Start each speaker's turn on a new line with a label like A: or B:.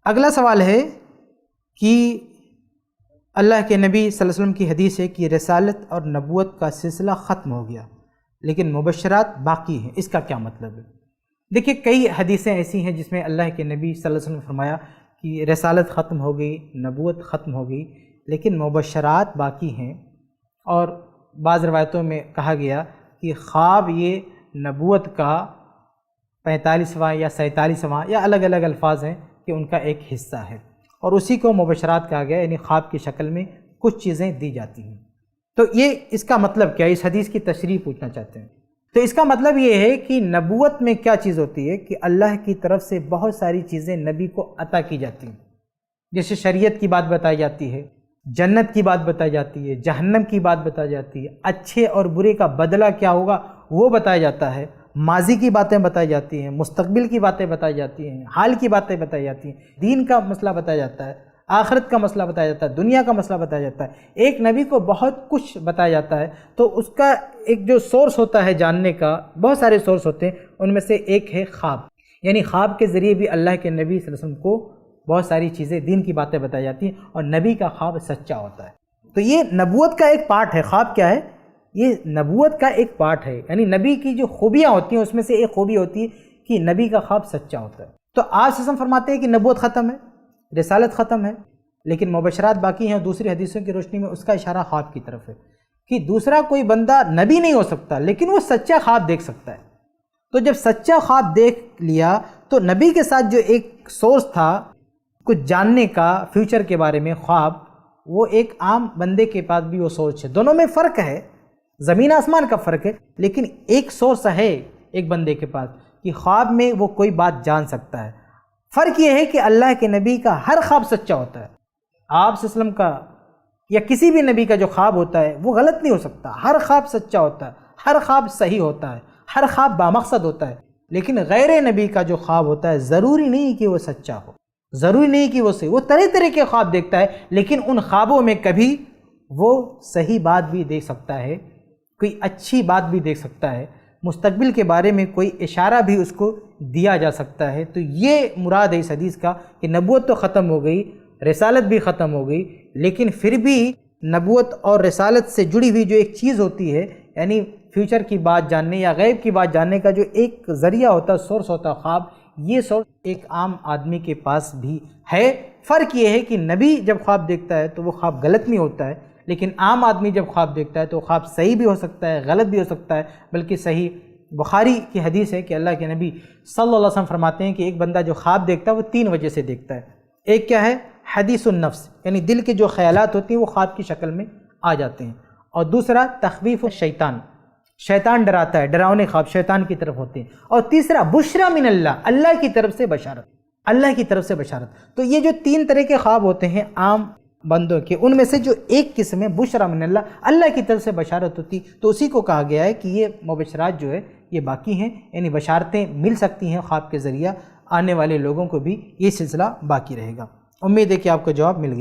A: اگلا سوال ہے کہ اللہ کے نبی صلی اللہ علیہ وسلم کی حدیث ہے کہ رسالت اور نبوت کا سلسلہ ختم ہو گیا لیکن مبشرات باقی ہیں، اس کا کیا مطلب ہے؟ دیکھیے کئی حدیثیں ایسی ہیں جس میں اللہ کے نبی صلی اللہ علیہ وسلم نے فرمایا کہ رسالت ختم ہو گئی، نبوت ختم ہو گئی لیکن مبشرات باقی ہیں، اور بعض روایتوں میں کہا گیا کہ خواب یہ نبوت کا 45واں یا 47واں یا الگ الگ الفاظ ہیں کہ ان کا ایک حصہ ہے، اور اسی کو مبشرات کہا گیا، یعنی خواب کی شکل میں کچھ چیزیں دی جاتی ہیں۔ تو یہ اس کا مطلب کیا ہے؟ اس حدیث کی تشریح پوچھنا چاہتے ہیں۔ تو اس کا مطلب یہ ہے کہ نبوت میں کیا چیز ہوتی ہے کہ اللہ کی طرف سے بہت ساری چیزیں نبی کو عطا کی جاتی ہیں، جیسے شریعت کی بات بتائی جاتی ہے، جنت کی بات بتائی جاتی ہے، جہنم کی بات بتائی جاتی ہے، اچھے اور برے کا بدلہ کیا ہوگا وہ بتایا جاتا ہے، ماضی کی باتیں بتائی جاتی ہیں، مستقبل کی باتیں بتائی جاتی ہیں، حال کی باتیں بتائی جاتی ہیں، دین کا مسئلہ بتایا جاتا ہے، آخرت کا مسئلہ بتایا جاتا ہے، دنیا کا مسئلہ بتایا جاتا ہے۔ ایک نبی کو بہت کچھ بتایا جاتا ہے، تو اس کا ایک جو سورس ہوتا ہے جاننے کا، بہت سارے سورس ہوتے ہیں، ان میں سے ایک ہے خواب، یعنی خواب کے ذریعے بھی اللہ کے نبی صلی اللہ علیہ وسلم کو بہت ساری چیزیں، دین کی باتیں بتائی جاتی ہیں، اور نبی کا خواب سچا ہوتا ہے۔ تو یہ نبوت کا ایک پارٹ ہے۔ خواب کیا ہے؟ یہ نبوت کا ایک پارٹ ہے، یعنی نبی کی جو خوبیاں ہوتی ہیں اس میں سے ایک خوبی ہوتی ہے کہ نبی کا خواب سچا ہوتا ہے۔ تو آپ سے فرماتے ہیں کہ نبوت ختم ہے، رسالت ختم ہے، لیکن مبشرات باقی ہیں، اور دوسری حدیثوں کی روشنی میں اس کا اشارہ خواب کی طرف ہے کہ دوسرا کوئی بندہ نبی نہیں ہو سکتا لیکن وہ سچا خواب دیکھ سکتا ہے۔ تو جب سچا خواب دیکھ لیا تو نبی کے ساتھ جو ایک سورس تھا کچھ جاننے کا فیوچر کے بارے میں، خواب، وہ ایک عام بندے کے پاس بھی وہ سورس ہے۔ دونوں میں فرق ہے، زمین آسمان کا فرق ہے، لیکن ایک سورس ہے ایک بندے کے پاس کہ خواب میں وہ کوئی بات جان سکتا ہے۔ فرق یہ ہے کہ اللہ کے نبی کا ہر خواب سچا ہوتا ہے۔ آپ صلی اللہ علیہ وسلم کا یا کسی بھی نبی کا جو خواب ہوتا ہے وہ غلط نہیں ہو سکتا، ہر خواب سچا ہوتا ہے، ہر خواب صحیح ہوتا ہے، ہر خواب بامقصد ہوتا ہے۔ لیکن غیر نبی کا جو خواب ہوتا ہے ضروری نہیں کہ وہ سچا ہو، ضروری نہیں کہ وہ صحیح، وہ طرح طرح کے خواب دیکھتا ہے، لیکن ان خوابوں میں کبھی وہ صحیح بات بھی دیکھ سکتا ہے، کوئی اچھی بات بھی دیکھ سکتا ہے، مستقبل کے بارے میں کوئی اشارہ بھی اس کو دیا جا سکتا ہے۔ تو یہ مراد ہے اس حدیث کا کہ نبوت تو ختم ہو گئی، رسالت بھی ختم ہو گئی، لیکن پھر بھی نبوت اور رسالت سے جڑی ہوئی جو ایک چیز ہوتی ہے، یعنی فیوچر کی بات جاننے یا غیب کی بات جاننے کا جو ایک ذریعہ ہوتا ہے، سورس ہوتا ہے خواب، یہ سورس ایک عام آدمی کے پاس بھی ہے۔ فرق یہ ہے کہ نبی جب خواب دیکھتا ہے تو وہ خواب غلط نہیں ہوتا ہے، لیکن عام آدمی جب خواب دیکھتا ہے تو خواب صحیح بھی ہو سکتا ہے، غلط بھی ہو سکتا ہے، بلکہ صحیح بخاری کی حدیث ہے کہ اللہ کے نبی صلی اللہ علیہ وسلم فرماتے ہیں کہ ایک بندہ جو خواب دیکھتا ہے وہ 3 وجہ سے دیکھتا ہے۔ ایک کیا ہے؟ حدیث النفس، یعنی دل کے جو خیالات ہوتی ہیں وہ خواب کی شکل میں آ جاتے ہیں، اور دوسرا تخویف الشیطان، شیطان ڈراتا ہے، ڈراؤنے خواب شیطان کی طرف ہوتے ہیں، اور تیسرا بشرا من اللہ، اللہ کی طرف سے بشارت، اللہ کی طرف سے بشارت۔ تو یہ جو 3 طرح کے خواب ہوتے ہیں عام بندوں کے، ان میں سے جو ایک قسم ہے بشرا من اللہ، اللہ کی طرف سے بشارت ہوتی، تو اسی کو کہا گیا ہے کہ یہ مبشرات جو ہے یہ باقی ہیں، یعنی بشارتیں مل سکتی ہیں خواب کے ذریعہ، آنے والے لوگوں کو بھی یہ سلسلہ باقی رہے گا۔ امید ہے کہ آپ کو جواب مل گیا۔